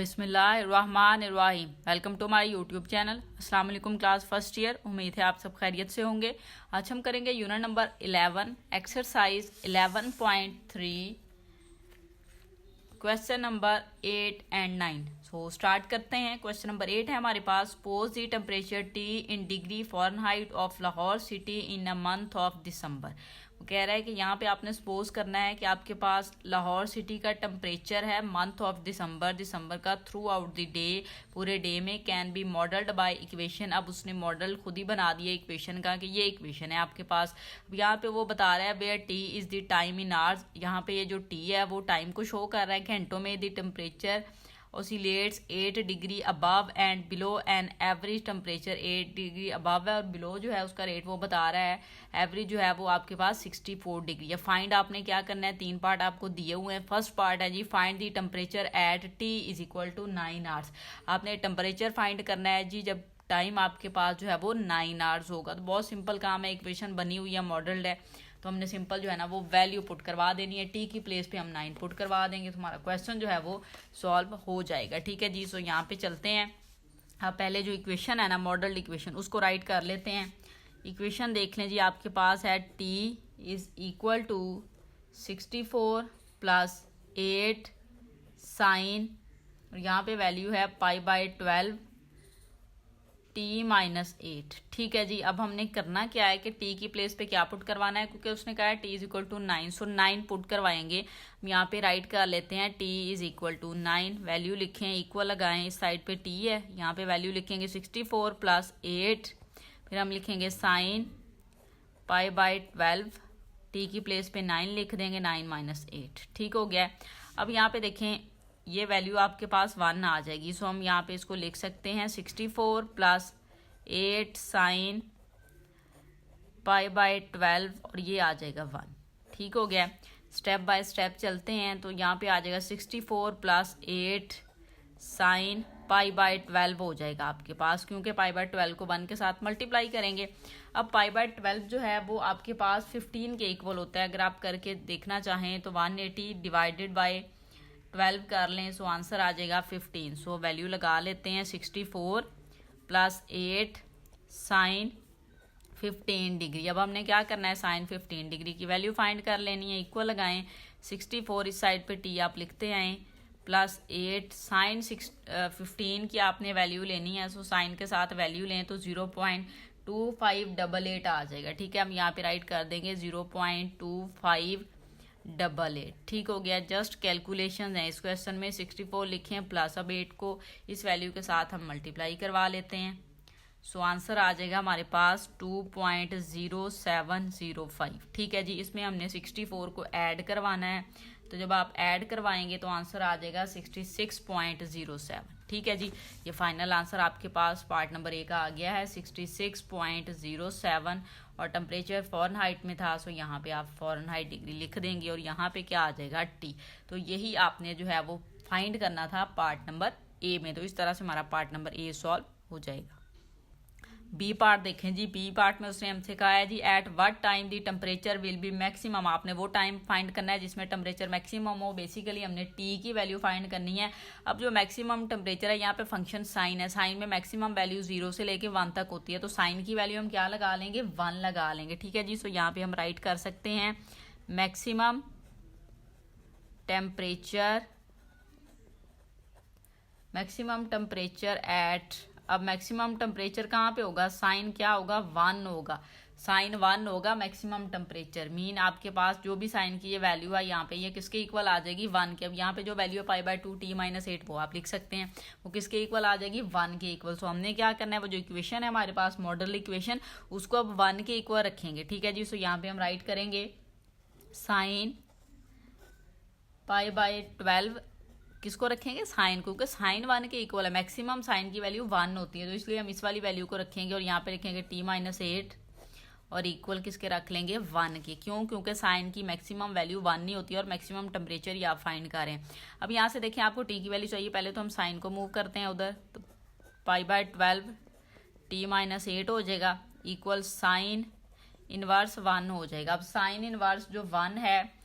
बिस्मिल्लाहिर्रहमानिर्रहीम। Welcome to my YouTube channel. अस्सलाम वालेकुम क्लास फर्स्ट ईयर। उम्मीद है आप सब खैरियत से होंगे। आज हम करेंगे unit number 11 exercise 11.3 question number 8 and 9। So start करते हैं। क्वेश्चन नंबर 8 है हमारे पास। Suppose the temperature T in degree Fahrenheit of Lahore city in a month of December. वो कह रहा है कि यहाँ पे आपने सपोज करना है कि आपके पास लाहौर सिटी का टेम्परेचर है मंथ ऑफ दिसंबर का थ्रू आउट द डे, पूरे डे में can be modelled by equation. अब उसने मॉडल खुद ही बना दिया इक्वेशन का कि ये इक्वेशन है आपके पास। अब यहाँ पे वो बता रहा है where t is the time in hours. यहाँ पे ये जो टी है वो टाइम को शो कर रहा है घंटों में। The temperature oscillates 8 degree above and below an average temperature 8 degree above है और बिलो जो है उसका रेट वो बता रहा है। एवरेज जो है वो आपके पास 64 डिग्री है। फाइंड आपने क्या करना है, 3 पार्ट आपको दिए हुए हैं। फर्स्ट पार्ट है जी find the temperature at T is equal to 9 hours. आपने टेम्परेचर फाइंड करना है जी जब टाइम आपके पास जो है वो 9 आवर्स होगा। तो बहुत सिंपल काम है, इक्वेशन बनी हुई है, मॉडल्ड है, तो हमने सिंपल जो है ना वो वैल्यू पुट करवा देनी है। टी की प्लेस पे हम 9 पुट करवा देंगे तो हमारा क्वेश्चन जो है वो सॉल्व हो जाएगा। ठीक है जी। सो यहाँ पे चलते हैं। अब पहले जो इक्वेशन है ना मॉडल्ड इक्वेशन उसको राइट कर लेते हैं। इक्वेशन देख लें जी, आपके पास है t is equal to 64 plus 8 sine, और यहाँ पे वैल्यू है π/12 टी माइनस 8। ठीक है जी। अब हमने करना क्या है कि टी की प्लेस पे क्या पुट करवाना है, क्योंकि उसने कहा है t is equal to 9, so 9 put करवाएंगे। हम यहाँ पे राइट कर लेते हैं t is equal to 9, value लिखें, इक्वल लगाएं, इस साइड पे टी है, यहाँ पे वैल्यू लिखेंगे 64 प्लस 8, फिर हम लिखेंगे साइन π/12, टी की प्लेस पे 9 लिख देंगे, 9 माइनस 8। ठीक हो गया। अब यहाँ पे देखें ये वैल्यू आपके पास 1 आ जाएगी। सो हम यहाँ पे इसको लिख सकते हैं 64 प्लस 8 साइन π/12 और ये आ जाएगा 1। ठीक हो गया। स्टेप बाय स्टेप चलते हैं। तो यहाँ पे आ जाएगा 64 प्लस 8 साइन π/12 हो जाएगा आपके पास, क्योंकि π/12 को 1 के साथ मल्टीप्लाई करेंगे। अब π/12 जो है वो आपके पास 15 के इक्वल होता है। अगर आप करके देखना चाहें तो 180 डिवाइडेड बाय 12 कर लें, सो आंसर आ जाएगा 15। सो वैल्यू लगा लेते हैं 64 प्लस 8 साइन 15 डिग्री। अब हमने क्या करना है, साइन 15 डिग्री की वैल्यू फाइंड कर लेनी है। इक्वल लगाएं, 64 इस साइड पे टी आप लिखते आएँ प्लस 8 साइन 15 की आपने वैल्यू लेनी है। सो साइन के साथ वैल्यू लें तो 0.2588 आ जाएगा। ठीक है। हम यहाँ पे राइट कर देंगे 0.2588। ठीक हो गया। जस्ट कैलकुलेशन है इस क्वेश्चन में। 64 लिखें प्लस अब 8 को इस वैल्यू के साथ हम मल्टीप्लाई करवा लेते हैं। सो आंसर आ जाएगा हमारे पास 2.0705। ठीक है जी। इसमें हमने 64 को ऐड करवाना है, तो जब आप ऐड करवाएंगे तो आंसर आ जाएगा 66.07। ठीक है जी। ये फाइनल आंसर आपके पास पार्ट नंबर ए का आ गया है 66.07। और टेम्परेचर फ़ारेनहाइट में था, सो यहाँ पे आप फ़ारेनहाइट डिग्री लिख देंगे और यहाँ पे क्या आ जाएगा टी। तो यही आपने जो है वो फाइंड करना था पार्ट नंबर ए में। तो इस तरह से हमारा पार्ट नंबर ए सॉल्व हो जाएगा। बी पार्ट देखें जी। बी पार्ट में उसने हमसे कहा है जी at what time the temperature will be maximum. आपने वो टाइम फाइंड करना है जिसमें टेम्परेचर मैक्सिमम हो। बेसिकली हमने टी की वैल्यू फाइंड करनी है। अब जो मैक्सिमम टेम्परेचर है यहाँ पे फंक्शन साइन है। साइन में मैक्सिमम वैल्यू 0 से लेके 1 तक होती है, तो साइन की वैल्यू हम क्या लगा लेंगे, 1 लगा लेंगे। ठीक है जी। सो यहाँ पे हम राइट कर सकते हैं मैक्सिमम टेम्परेचर एट। अब मैक्सिमम टेम्परेचर कहाँ पे होगा, साइन क्या होगा, 1 होगा। साइन 1 होगा मैक्सिमम टेम्परेचर। मीन आपके पास जो भी साइन की ये वैल्यू है यहाँ पे ये किसके इक्वल आ जाएगी, 1 के। अब यहाँ पे जो वैल्यू है π/2 टी माइनस 8 वो आप लिख सकते हैं, वो किसके इक्वल आ जाएगी, 1 के इक्वल। सो हमने क्या करना है, वो जो इक्वेशन है हमारे पास मॉडल इक्वेशन उसको अब 1 के इक्वल रखेंगे। ठीक है जी। सो यहाँ पे हम राइट करेंगे साइन π/12 किसको रखेंगे, साइन, क्योंकि साइन 1 के इक्वल है। मैक्सिमम साइन की वैल्यू 1 होती है, तो इसलिए हम इस वाली वैल्यू को रखेंगे और यहाँ पे रखेंगे टी माइनस 8 और इक्वल किसके रख लेंगे, 1 के। क्यों, क्योंकि साइन की मैक्सिमम वैल्यू 1 नहीं होती है और मैक्सिमम टेम्परेचर ही आप फाइंड करें। अब यहाँ से देखें आपको टी की वैल्यू चाहिए, पहले तो हम साइन को मूव करते हैं उधर, तो π/12 टी माइनस 8 हो जाएगा इक्वल साइन इनवर्स 1 हो जाएगा। अब साइन इनवर्स जो 1 है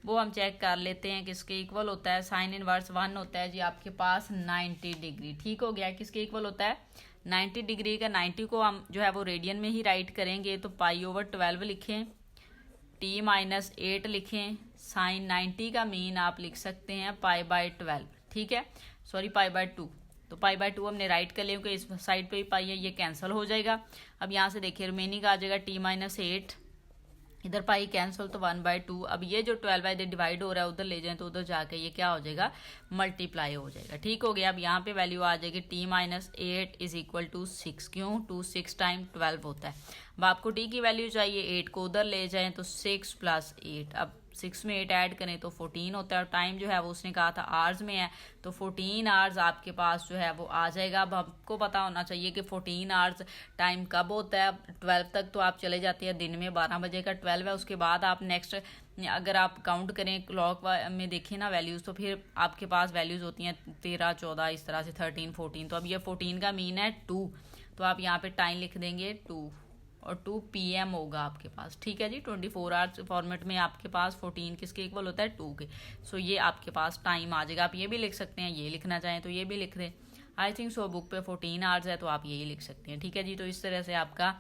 वो हम चेक कर लेते हैं किसके इक्वल होता है। साइन इनवर्स 1 होता है जी आपके पास 90 डिग्री। ठीक हो गया, किसके इक्वल होता है 90 डिग्री का। 90 को हम जो है वो रेडियन में ही राइट करेंगे, तो पाई/12 लिखें, t-8 लिखें। साइन 90 का मीन आप लिख सकते हैं पाई/12, ठीक है, सॉरी पाई/2। तो पाई/2 हमने राइट कर लिया क्योंकि इस साइड पे भी पाई है, ये कैंसिल हो जाएगा। अब यहाँ से देखिए रिमेनिंग आ जाएगा t-8, इधर पाई कैंसिल तो 1/2। अब ये जो 12 बाई डिवाइड हो रहा है उधर ले जाएं तो उधर जाके ये क्या हो जाएगा मल्टीप्लाई हो जाएगा। ठीक हो गया। अब यहाँ पे वैल्यू आ जाएगी t-8 इज इक्वल टू 6। क्यों? 2 6 टाइम 12 होता है। अब आपको t की वैल्यू चाहिए, 8 को उधर ले जाएं तो 6 + 8। अब 6 में 8 ऐड करें तो 14 होता है, और टाइम जो है वो उसने कहा था आवर्स में है, तो 14 आवर्स आपके पास जो है वो आ जाएगा। अब आपको पता होना चाहिए कि 14 आवर्स टाइम कब होता है। 12 तक तो आप चले जाते हैं दिन में, 12 बजे का 12 है, उसके बाद आप नेक्स्ट अगर आप काउंट करें क्लॉक में देखें ना वैल्यूज़, तो फिर आपके पास वैल्यूज़ होती हैं 13 14 इस तरह से 13 14। तो अब ये 14 का मीन है 2, तो आप यहाँ पे टाइम लिख देंगे 2 और 2 PM होगा आपके पास। ठीक है जी, 24 आवर्स फॉर्मेट में आपके पास 14 किसके इक्वल होता है 2 के। सो ये आपके पास टाइम आ जाएगा। आप ये भी लिख सकते हैं, ये लिखना चाहें तो ये भी लिख दें। आई थिंक सो बुक पे 14 आवर्स है तो आप यही लिख सकते हैं। ठीक है जी, तो इस तरह से आपका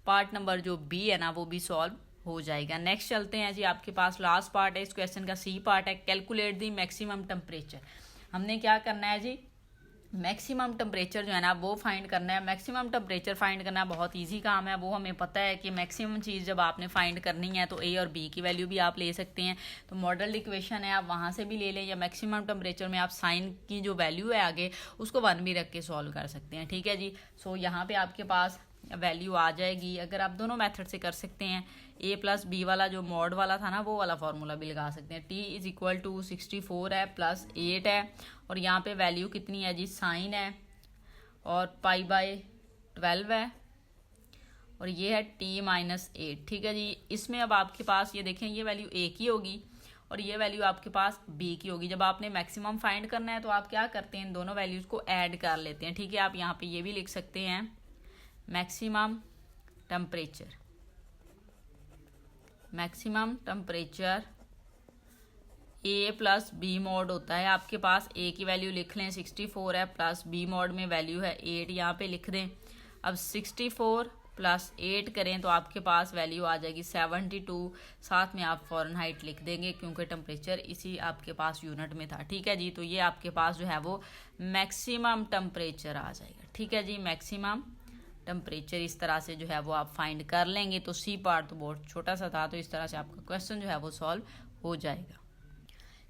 पार्ट नंबर जो बी है ना वो भी सॉल्व हो जाएगा। नेक्स्ट चलते हैं जी, आपके पास लास्ट पार्ट है इस क्वेश्चन का, सी पार्ट है। Calculate the maximum temperature. हमने क्या करना है जी, मैक्सिमम टेम्परेचर जो है ना वो फाइंड करना है। मैक्सिमम टेम्परेचर फाइंड करना बहुत इजी काम है। वो हमें पता है कि मैक्सिमम चीज़ जब आपने फाइंड करनी है तो ए और बी की वैल्यू भी आप ले सकते हैं। तो मॉडल इक्वेशन है, आप वहाँ से भी ले लें, या मैक्सिमम टेम्परेचर में आप साइन की जो वैल्यू है आगे उसको 1 भी रख के सॉल्व कर सकते हैं। ठीक है जी, सो यहाँ पे आपके पास वैल्यू आ जाएगी। अगर आप दोनों मेथड से कर सकते हैं, a + b वाला जो मॉड वाला था ना वो वाला फार्मूला भी लगा सकते हैं। t इज इक्वल टू 64 है प्लस 8 है, और यहाँ पे वैल्यू कितनी है जी, साइन है, और पाई/12 है, और ये है t-8। ठीक है जी, इसमें अब आपके पास ये देखें ये वैल्यू a की होगी और ये वैल्यू आपके पास b की होगी। जब आपने मैक्सिमम फाइंड करना है तो आप क्या करते हैं, इन दोनों वैल्यूज को ऐड कर लेते हैं। ठीक है, आप यहाँ पे ये भी लिख सकते हैं maximum temperature, maximum temperature a + b mod होता है। आपके पास a की वैल्यू लिख लें 64 है, प्लस b मॉड में वैल्यू है 8, यहाँ पे लिख दें। अब 64 + 8 करें तो आपके पास वैल्यू आ जाएगी 72। साथ में आप फ़ारेनहाइट लिख देंगे क्योंकि टेम्परेचर इसी आपके पास यूनिट में था। ठीक है जी, तो ये आपके पास जो है वो मैक्सिमम टेम्परेचर आ जाएगा। ठीक है जी, मैक्सिमम टेम्परेचर इस तरह से जो है वो आप फाइंड कर लेंगे। तो सी पार्ट तो बहुत छोटा सा था, तो इस तरह से आपका क्वेश्चन जो है वो सॉल्व हो जाएगा।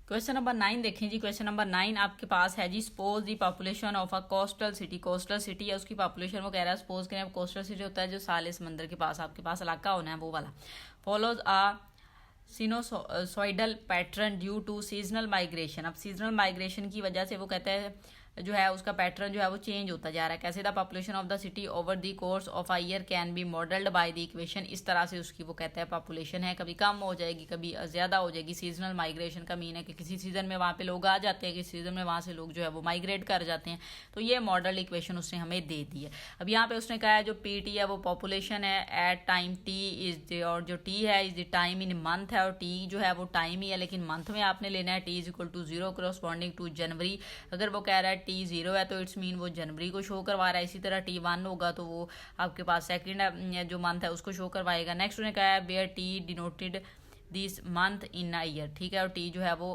क्वेश्चन नंबर 9 देखें जी। क्वेश्चन नंबर 9 आपके पास है जी, suppose the population of a coastal city. Coastal city है, उसकी पॉपुलेशन वो कह रहा है, सपोज करें कोस्टल सिटी होता है जो साले समंदर के पास आपके पास इलाका होना है वो वाला। Follows a sinusoidal pattern due to seasonal migration. अब सीजनल माइग्रेशन की वजह से वो कहते हैं जो है उसका पैटर्न जो है वो चेंज होता जा रहा है। कैसे? The population of the city over the course of a year can be modelled by the equation. इस तरह से उसकी वो कहता है पॉपुलेशन है, कभी कम हो जाएगी कभी ज़्यादा हो जाएगी। सीजनल माइग्रेशन का मीन है कि किसी सीजन में वहाँ पे लोग आ जाते हैं, किसी सीजन में वहाँ से लोग जो है वो माइग्रेट कर जाते हैं। तो ये मॉडल इक्वेशन उसने हमें दे दी है। अब यहाँ पे उसने कहा है जो PT है वो पॉपुलेशन है एट टाइम T इज, और जो T है is the time in month है, और T जो है वो टाइम ही है लेकिन मंथ में आपने लेना है। T = 0 करस्पॉन्डिंग टू जनवरी। अगर वो कह रहा है T 0 है तो इट्स मीन वो जनवरी को शो करवा रहा है। इसी तरह T1 होगा तो वो आपके पास सेकंड जो मंथ है उसको शो करवाएगा। नेक्स्ट उन्होंने कहा है where T denoted this month in a year. ठीक है, और T जो है वो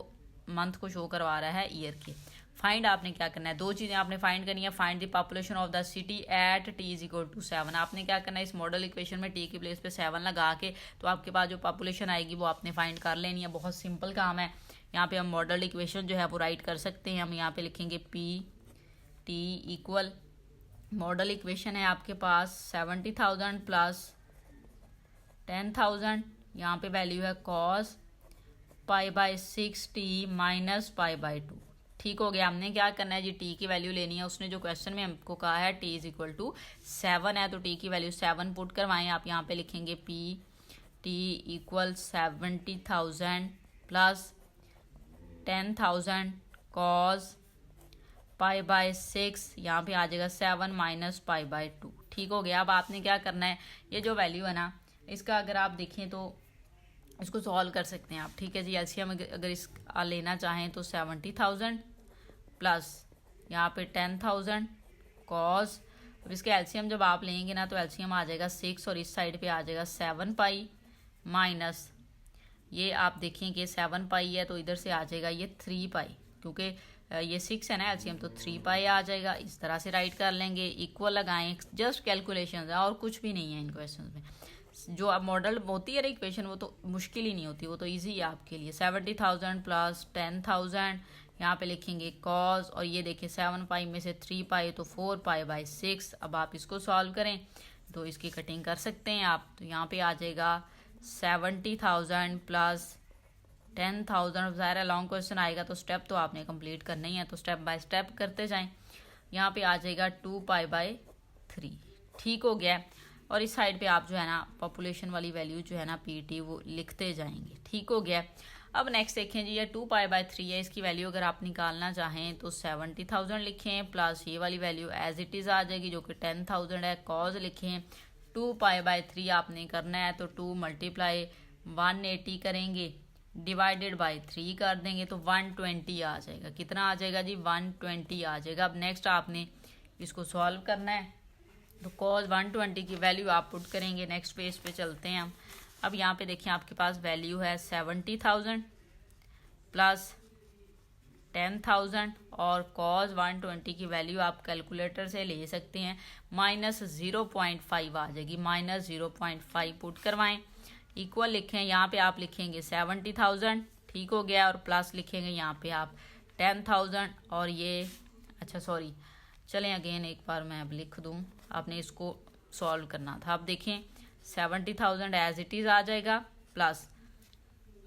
मंथ को शो करवा रहा है ईयर के। फाइंड आपने क्या करना है, दो चीज़ें आपने फाइंड करनी है। Find the population of the city at T = 7। आपने क्या करना है, इस मॉडल इक्वेशन में T की प्लेस पे 7 लगा के तो आपके पास जो पॉपुलेशन आएगी वो आपने फाइंड कर लेनी है। बहुत सिंपल काम है। यहाँ पे हम मॉडल इक्वेशन जो है वो राइट कर सकते हैं। हम यहाँ पे लिखेंगे PT इक्वल, मॉडल इक्वेशन है आपके पास 70,000 प्लस 10,000, यहाँ पे वैल्यू है cos π/6T माइनस π/2। ठीक हो गया। हमने क्या करना है जी, T की वैल्यू लेनी है। उसने जो क्वेश्चन में हमको कहा है T = 7 है, तो T की वैल्यू 7 पुट करवाएं। आप यहाँ पे लिखेंगे PT = 70,000 प्लस 10,000 cos π/6, यहाँ पे आ जाएगा 7 माइनस π/2। ठीक हो गया। अब आपने क्या करना है, ये जो वैल्यू है ना इसका अगर आप देखें तो इसको सॉल्व कर सकते हैं आप। ठीक है जी, एलसीएम अगर इस लेना चाहें तो 70,000 प्लस यहाँ पे 10,000 कॉस। अब इसके एलसीएम जब आप लेंगे ना तो एलसीएम आ जाएगा 6 और इस साइड पे आ जाएगा 7 पाई माइनस ये आप देखें कि 7 पाई है तो इधर से आ जाएगा ये 3 पाई, क्योंकि ये 6 है ना एलसीएम, तो 3 पाई आ जाएगा। इस तरह से राइट कर लेंगे, इक्वल लगाएं, जस्ट कैलकुलेशन है और कुछ भी नहीं है इन क्वेश्चन में। जो अब मॉडल होती है ना इक्वेशन वो तो मुश्किल ही नहीं होती, वो तो इजी है आपके लिए। 70,000 प्लस 10,000 यहाँ पे लिखेंगे कॉस, और ये देखिए 7 पाई में से 3 पाई तो 4 पाई बाई 6। अब आप इसको सॉल्व करें तो इसकी कटिंग कर सकते हैं आप। तो यहाँ पे आ जाएगा 70,000 प्लस 10,000। ज़ाहिर है लॉन्ग क्वेश्चन आएगा तो स्टेप तो आपने कंप्लीट करना ही है, तो स्टेप बाय स्टेप करते जाएं। यहाँ पे आ जाएगा 2 पाई बाई 3। ठीक हो गया। और इस साइड पे आप जो है ना पॉपुलेशन वाली वैल्यू जो है ना पीटी वो लिखते जाएंगे। ठीक हो गया। अब नेक्स्ट देखें जी, ये 2 पाई बाई 3 है, इसकी वैल्यू अगर आप निकालना चाहें तो 70,000 लिखें प्लस ये वाली वैल्यू एज इट इज़ आ जाएगी जो कि 10,000 है। कॉज लिखें 2 पाई बाई 3 आपने करना है तो 2 मल्टीप्लाई 180 करेंगे डिवाइडेड बाई 3 कर देंगे तो 120 आ जाएगा। कितना आ जाएगा जी? 120 आ जाएगा। अब नेक्स्ट आपने इसको सॉल्व करना है तो कॉज 120 की वैल्यू आप पुट करेंगे। नेक्स्ट पेज पे चलते हैं हम। अब यहाँ पे देखिए आपके पास वैल्यू है 70,000 प्लस 10,000 और कॉज 120 की वैल्यू आप कैलकुलेटर से ले सकते हैं, माइनस 0.5 आ जाएगी। माइनस 0.5 पुट करवाएं, इक्वल लिखें। यहाँ पे आप लिखेंगे 70,000, ठीक हो गया, और प्लस लिखेंगे यहाँ पे आप 10,000 और ये अच्छा सॉरी चलें अगेन एक बार मैं अब लिख दूँ, आपने इसको सॉल्व करना था। अब देखें 70,000 एज इट इज़ आ जाएगा प्लस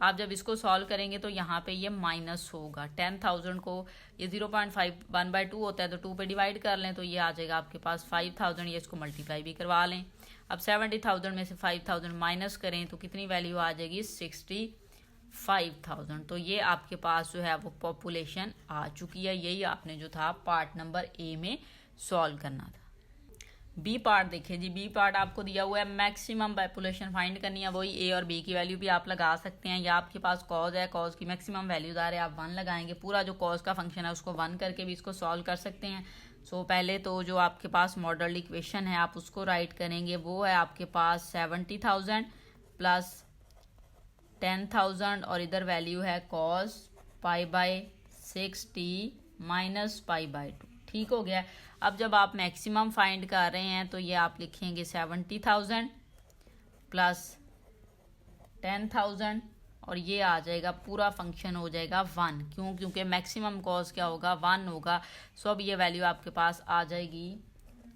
आप जब इसको सॉल्व करेंगे तो यहाँ पे ये माइनस होगा। 10,000 को ये 0.5 1/2 होता है तो 2 पे डिवाइड कर लें तो ये आ जाएगा आपके पास 5,000। ये इसको मल्टीप्लाई भी करवा लें। अब 70,000 में से 5,000 माइनस करें तो कितनी वैल्यू आ जाएगी? 65,000। तो ये आपके पास जो है वो पॉपुलेशन आ चुकी है। यही आपने जो था पार्ट नंबर ए में सॉल्व करना था। बी पार्ट देखिए जी, बी पार्ट आपको दिया हुआ है मैक्सिमम पॉपुलेशन फाइंड करनी है। वही ए और बी की वैल्यू भी आप लगा सकते हैं, या आपके पास कॉज है, कॉज की मैक्सिमम वैल्यूज आ रहे हैं, आप 1 लगाएंगे। पूरा जो कॉज का फंक्शन है उसको 1 करके भी इसको सॉल्व कर सकते हैं। सो पहले तो जो आपके पास मॉडल इक्वेशन है आप उसको राइट करेंगे, वो है आपके पास 70,000 प्लस 10,000 और इधर वैल्यू है cause pi by 6t minus pi by 2। ठीक हो गया। अब जब आप मैक्सिमम फाइंड कर रहे हैं तो ये आप लिखेंगे 70,000 प्लस 10,000 और ये आ जाएगा पूरा फंक्शन हो जाएगा 1। क्यों? क्योंकि मैक्सिमम कॉज क्या होगा? 1 होगा। सो अब ये वैल्यू आपके पास आ जाएगी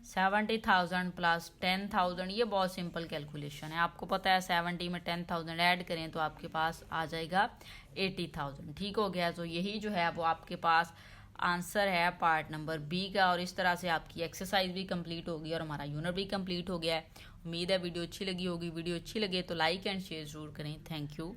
70,000 प्लस 10,000। ये बहुत सिंपल कैलकुलेशन है, आपको पता है 70 में 10,000 ऐड करें तो आपके पास आ जाएगा 80,000। ठीक हो गया। तो यही जो है वो आपके पास आंसर है पार्ट नंबर बी का। और इस तरह से आपकी एक्सरसाइज भी कंप्लीट होगी और हमारा यूनिट भी कंप्लीट हो गया है। उम्मीद है वीडियो अच्छी लगी होगी। वीडियो अच्छी लगे तो लाइक एंड शेयर जरूर करें। Thank you.